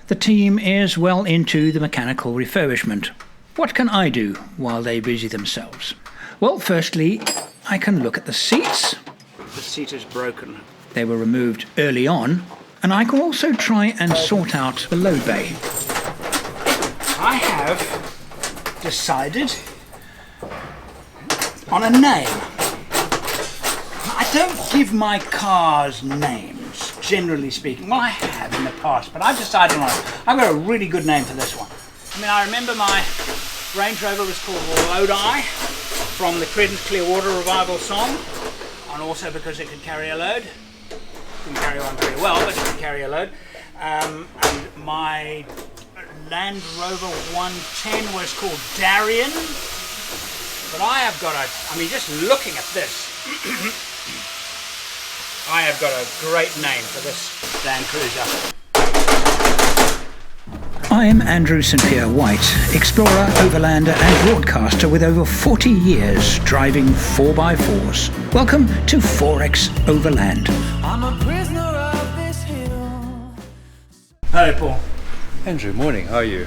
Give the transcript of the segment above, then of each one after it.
The team is well into the mechanical refurbishment. What can I do while they busy themselves? Well, firstly, I can look at the seats. The seat is broken. They were removed early on, and I can also try and sort out the load bay. I have decided on a name. I don't give my cars names, generally speaking. Well, I have in the past, but I've decided on it. I've got a really good name for this one. I mean, I remember my Range Rover was called Lodi from the Creedence Clearwater Revival song, and also because it could carry a load. It couldn't carry one very well, but it could carry a load. And my Land Rover 110 was called Darien. But I have got I mean, just looking at this, I have got a great name for this Landcruiser. I'm Andrew St Pierre White, explorer, overlander and broadcaster with over 40 years driving 4x4s. Welcome to 4X Overland. I'm a prisoner of this hill. Hello, Paul. Andrew, morning. How are you?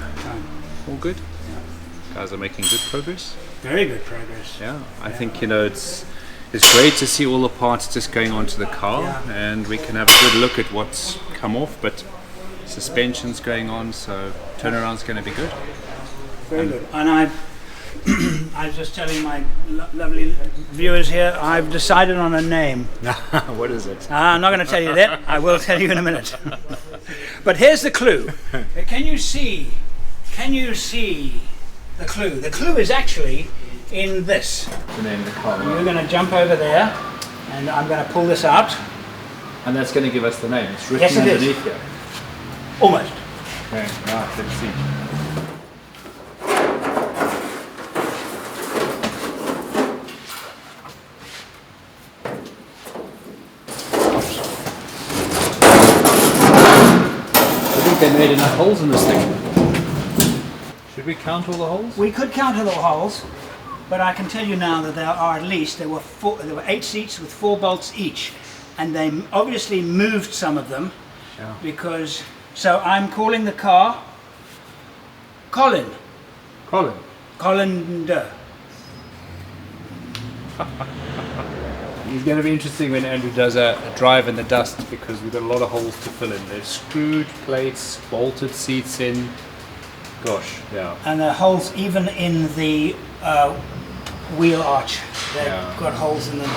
All good? Yeah. Guys are making good progress? Very good progress. Yeah, I think, you know, it's great to see all the parts just going onto the car, and we can have a good look at what's come off, but suspension's going on, so turnaround's going to be good. Very good. And I was just telling my lovely viewers here, I've decided on a name. What is it? I'm not going to tell you that. I will tell you in a minute. But here's the clue. Can you see the clue? The clue is actually in this. The name of the car. You're going to jump over there, and I'm going to pull this out. And that's going to give us the name. It's written underneath here. Almost. Okay, right, let's see. I think they made enough holes in this thing. Should we count all the holes? We could count all the holes, but I can tell you now that there were 8 seats with 4 bolts each, and they obviously moved some of them because. So I'm calling the car Colin. Colin. Colander. It's going to be interesting when Andrew does a drive in the dust, because we've got a lot of holes to fill in. There's screwed plates, bolted seats in. Gosh, yeah. And the holes even in the wheel arch. They've got holes in them.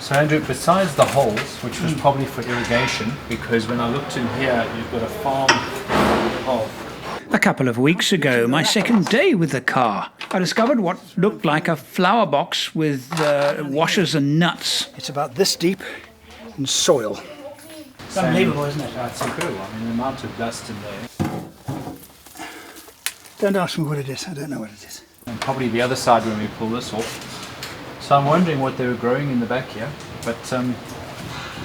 So Andrew, besides the holes, which was probably for irrigation, because when I looked in here, you've got a farm of... A couple of weeks ago, my second day with the car, I discovered what looked like a flower box with washers and nuts. It's about this deep in soil. It's unbelievable, isn't it? That's incredible. I mean, the amount of dust in there. Don't ask me what it is. I don't know what it is. And probably the other side when we pull this off. So I'm wondering what they were growing in the back here. But,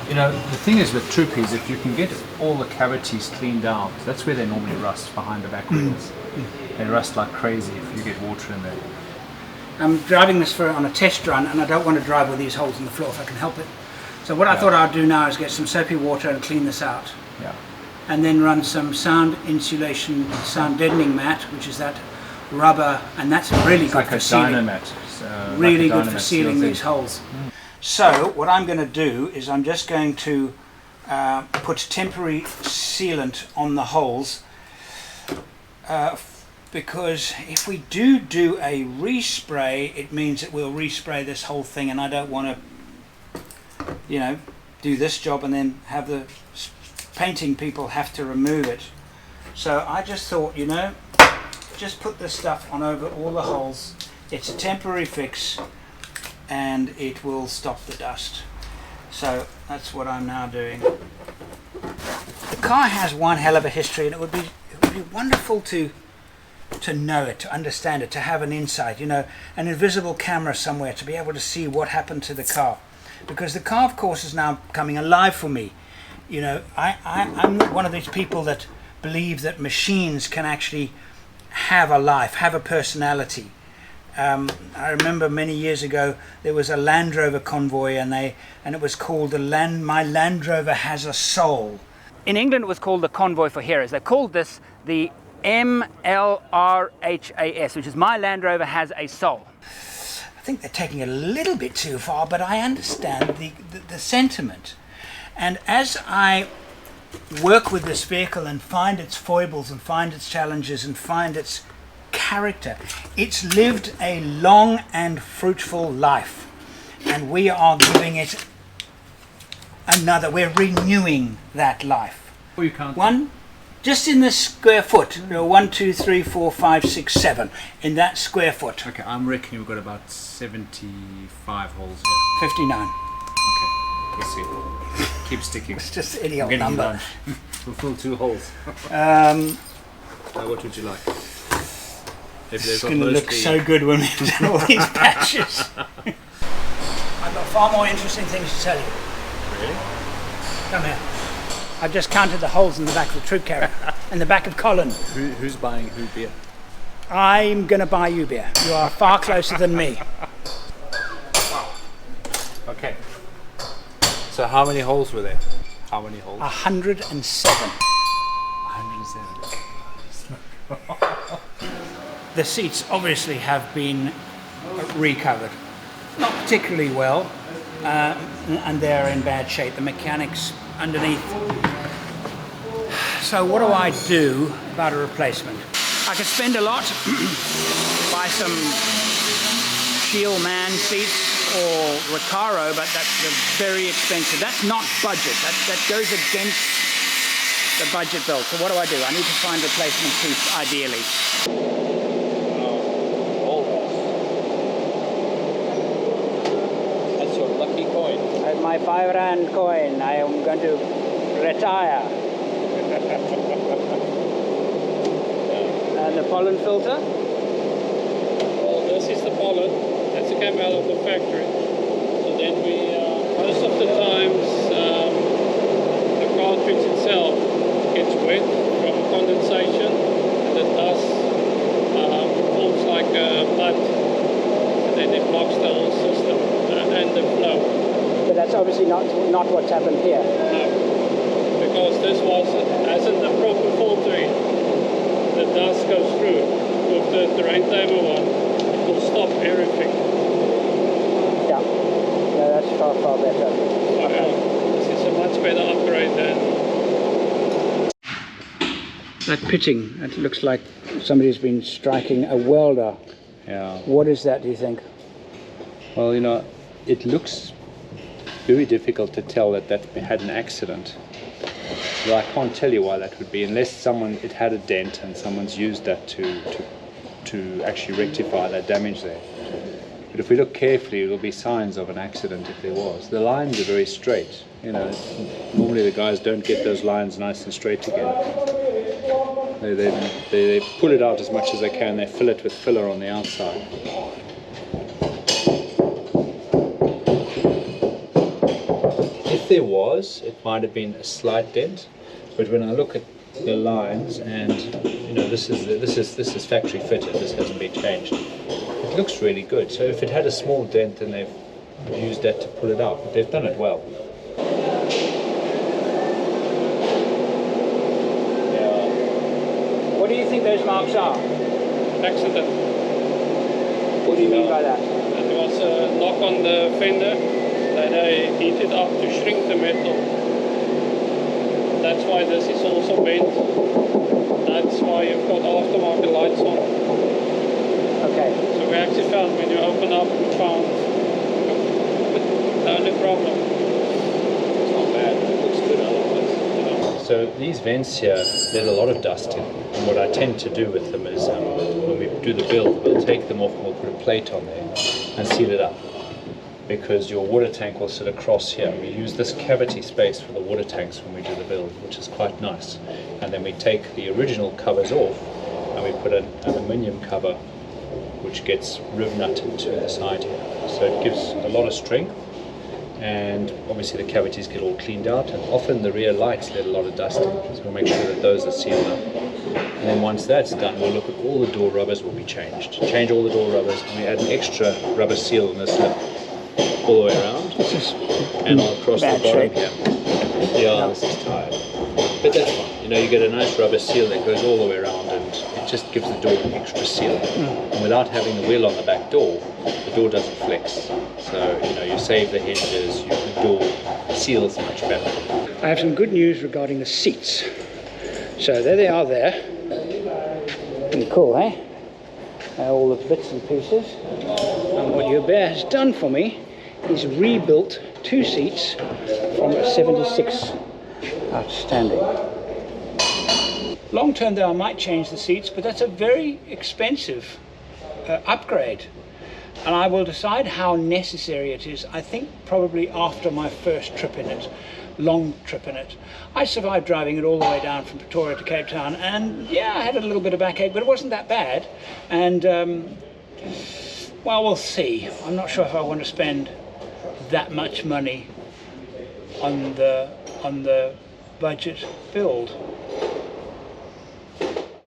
you know, the thing is with Troopies, if you can get all the cavities cleaned out, that's where they normally rust, behind the back wheels. They rust like crazy if you get water in there. I'm driving this on a test run, and I don't want to drive with these holes in the floor if I can help it. So what I thought I'd do now is get some soapy water and clean this out. Yeah. And then run some sound insulation, sound deadening mat, which is that rubber, and that's really good for sealing. Dynamat. Really good for sealing these holes. So what I'm going to do is I'm just going to put temporary sealant on the holes, because if we do a respray, it means that we'll respray this whole thing, and I don't want to, you know, do this job and then have the painting people have to remove it. So I just thought, you know, just put this stuff on over all the holes. It's a temporary fix, and it will stop the dust. So that's what I'm now doing. The car has one hell of a history, and it would be wonderful to know it, to understand it, to have an insight, you know, an invisible camera somewhere to be able to see what happened to the car. Because the car, of course, is now coming alive for me. You know, I'm one of these people that believe that machines can actually have a life, have a personality. I remember many years ago there was a Land Rover convoy, and it was called My Land Rover Has a Soul. In England, it was called the Convoy for Heroes. They called this the MLRHAS, which is My Land Rover Has a Soul. I think they're taking it a little bit too far, but I understand the sentiment. And as I work with this vehicle and find its foibles and find its challenges and find its character, it's lived a long and fruitful life. And we are giving it we're renewing that life. Oh, you can't. One, just in the square foot, 1, 2, 3, 4, 5, 6, 7, in that square foot. Okay, I'm reckoning we've got about 75 holes here. 59. Okay, let's see. Keep sticking. It's just any old number. We'll fill 2 holes. What would you like? It's going to look so good when we've done all these patches. I've got far more interesting things to tell you. Really? Come here. I've just counted the holes in the back of the troop carrier and the back of Colin. Who's buying who beer? I'm going to buy you beer. You are far closer than me. Wow. Okay. So how many holes were there? How many holes? 107. 107. The seats obviously have been recovered. Not particularly well, and they're in bad shape. The mechanics underneath. So what do I do about a replacement? I could spend a lot, buy some Shield Man seats or Recaro, but that's very expensive. That's not budget. That goes against the budget bill. So what do? I need to find replacement seats ideally. That's your lucky coin. That's my £5 coin. I am going to retire. And the pollen filter? Well, this is the pollen. That's came out of the factory. So then we, most of the times, the cartridge itself gets wet from condensation, and the dust forms like mud, and then it blocks the whole system and the flow. But that's obviously not what's happened here. No, because this hasn't the proper filtering. The dust goes through. With the rain timer one, it will stop everything. Yeah, no, that's far better. This is a much better upgrade than. That pitching, it looks like somebody's been striking a welder. Yeah. What is that, do you think? Well, it looks very difficult to tell that had an accident. Well, I can't tell you why that would be, unless it had a dent and someone's used that to actually rectify that damage there. But if we look carefully, there'll be signs of an accident if there was. The lines are very straight. Normally the guys don't get those lines nice and straight again. They pull it out as much as they can. They fill it with filler on the outside. If there was, it might have been a slight dent, but when I look at the lines, and this is factory fitted, this hasn't been changed, it looks really good. So if it had a small dent, then they've used that to pull it out, but they've done it well. Yeah. What do you think those marks are? Accident. What do you mean by that? There was a knock on the fender that I heated up to shrink the metal. That's why this is also bent. That's why you've got aftermarket lights on. Okay. So we actually found when you open up, we found the only problem. It's not bad, it looks good otherwise. So these vents here let a lot of dust in, and what I tend to do with them is when we do the build, we'll take them off and we'll put a plate on there and seal it up, because your water tank will sit across here. We use this cavity space for the water tanks when we do the build, which is quite nice. And then we take the original covers off and we put an aluminium cover which gets riv nutted to the side here. So it gives a lot of strength, and obviously the cavities get all cleaned out, and often the rear lights let a lot of dust in, so we'll make sure that those are sealed up. And then once that's done, we'll look at all the door rubbers will be changed. Change all the door rubbers, and we add an extra rubber seal on this lip all the way around, and across the bottom here. Yeah, this is tired. But that's fine. You know, you get a nice rubber seal that goes all the way around, and it just gives the door an extra seal. And without having the wheel on the back door, the door doesn't flex. So, you know, you save the hinges, the door seals much better. I have some good news regarding the seats. So there they are there. Pretty cool, eh? All the bits and pieces. And what Hubert has done for me is rebuilt 2 seats from a 76. Outstanding. Long term though, I might change the seats, but that's a very expensive upgrade. And I will decide how necessary it is, I think probably after my first trip in it, long trip in it. I survived driving it all the way down from Pretoria to Cape Town, and yeah, I had a little bit of backache, but it wasn't that bad. And well, we'll see. I'm not sure if I want to spend that much money on the budget build.